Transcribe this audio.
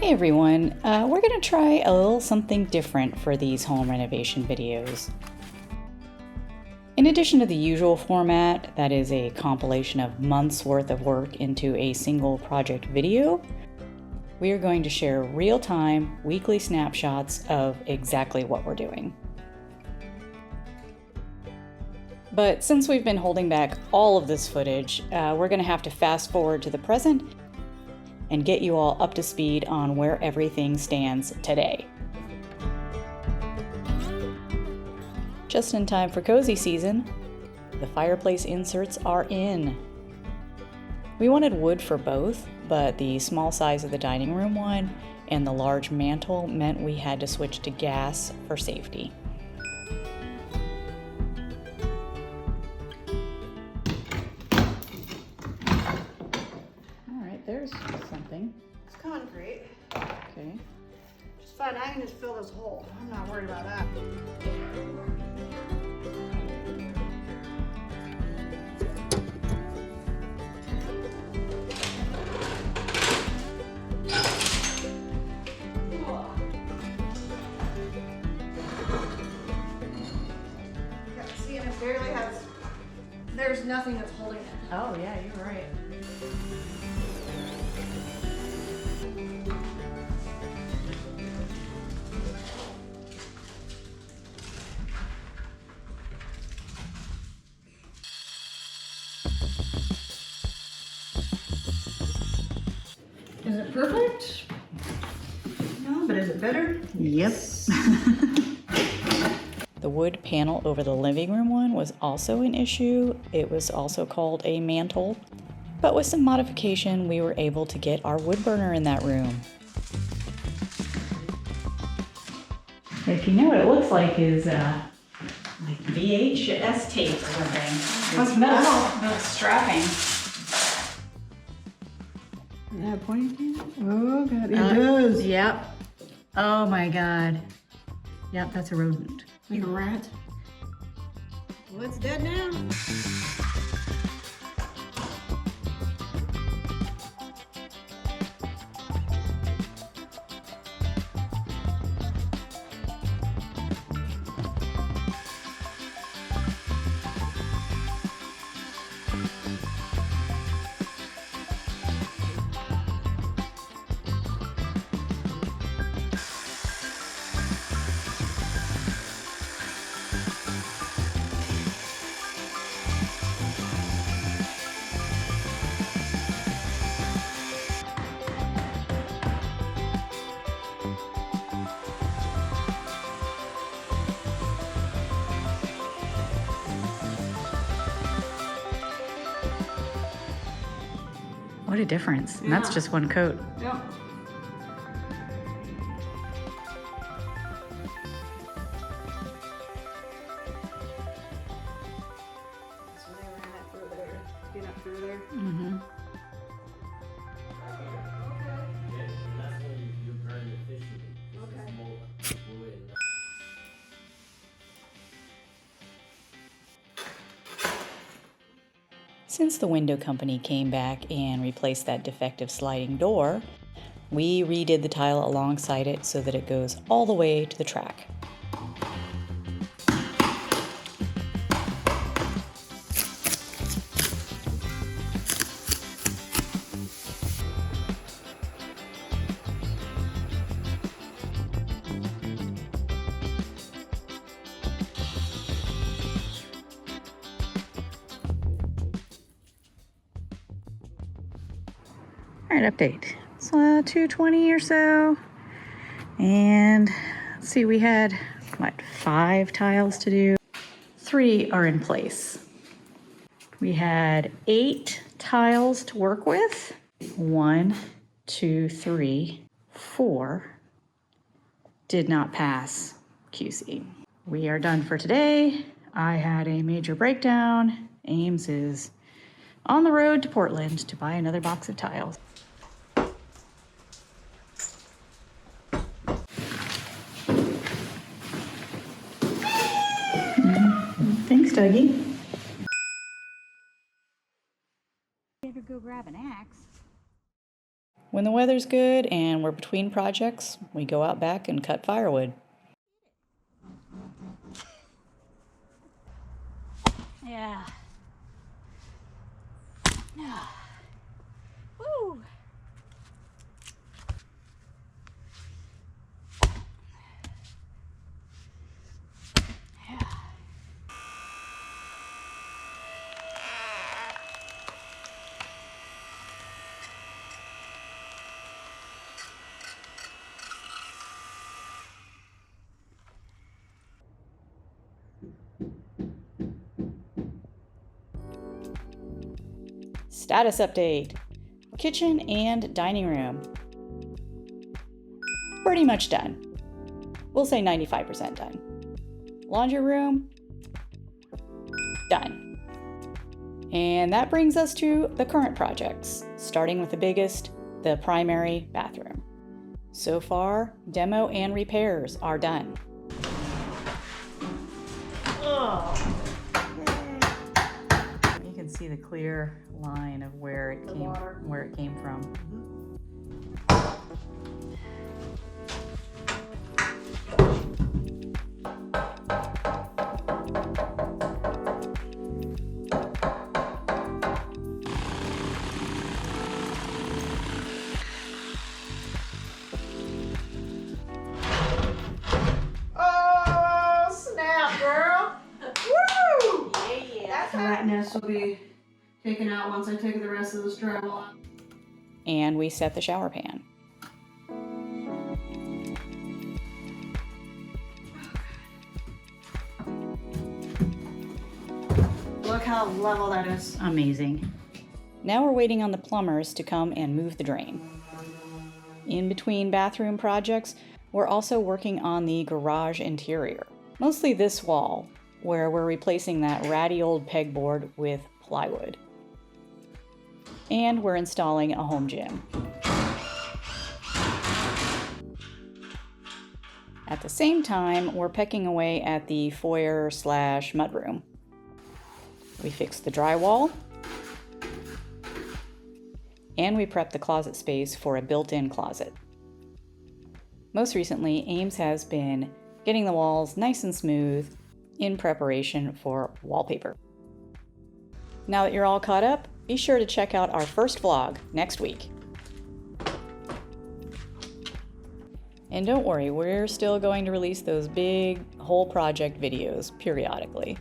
Hey everyone, we're going to try a little something different for these home renovation videos. In addition to the usual format, that is a compilation of months worth of work into a single project video, we are going to share real-time weekly snapshots of exactly what we're doing. But since we've been holding back all of this footage, we're going to have to fast forward to the present and get you all up to speed on where everything stands today. Just in time for cozy season, the fireplace inserts are in. We wanted wood for both, but the small size of the dining room one and the large mantle meant we had to switch to gas for safety. There's something. It's concrete. Okay. Just fine. I can just fill this hole. I'm not worried about that. Yeah, see, and it barely has. There's nothing that's holding it. Oh yeah, you're right. Is it perfect? No, but is it better? Yep. The wood panel over the living room one was also an issue. It was also called a mantle. But with some modification, we were able to get our wood burner in that room. If you know what it looks like is like VHS tape or something. It's metal strapping. Yeah, pointing. Oh god, it does. Yep. Oh my god. Yep, that's a rodent. Like a rat. Well, it's dead now. What a difference. And that's just one coat. Yeah. So they ran that through there. Get up through there. Mm-hmm. Since the window company came back and replaced that defective sliding door, we redid the tile alongside it so that it goes all the way to the track. All right, update. So 220 or so. And let's see, we had, what, 5 tiles to do? 3 are in place. We had 8 tiles to work with. 1, 2, 3, 4 did not pass QC. We are done for today. I had a major breakdown. Ames is on the road to Portland to buy another box of tiles. Thanks, Dougie. Better go grab an axe. When the weather's good and we're between projects, we go out back and cut firewood. Yeah. Woo! Status update. Kitchen and dining room. Pretty much done. We'll say 95% done. Laundry room. Done. And that brings us to the current projects, starting with the biggest, the primary bathroom. So far, demo and repairs are done. You can see the clear line of where it came from. Oh, snap, girl. Woo! Yeah. That nest will be taken out once I take the rest of this drywall out. And we set the shower pan. Look how level that is. Amazing. Now we're waiting on the plumbers to come and move the drain. In between bathroom projects, we're also working on the garage interior. Mostly this wall, where we're replacing that ratty old pegboard with plywood. And we're installing a home gym. At the same time, we're pecking away at the foyer/mudroom. We fixed the drywall, and we prepped the closet space for a built-in closet. Most recently, Ames has been getting the walls nice and smooth in preparation for wallpaper. Now that you're all caught up, be sure to check out our first vlog next week. And don't worry, we're still going to release those big whole project videos periodically.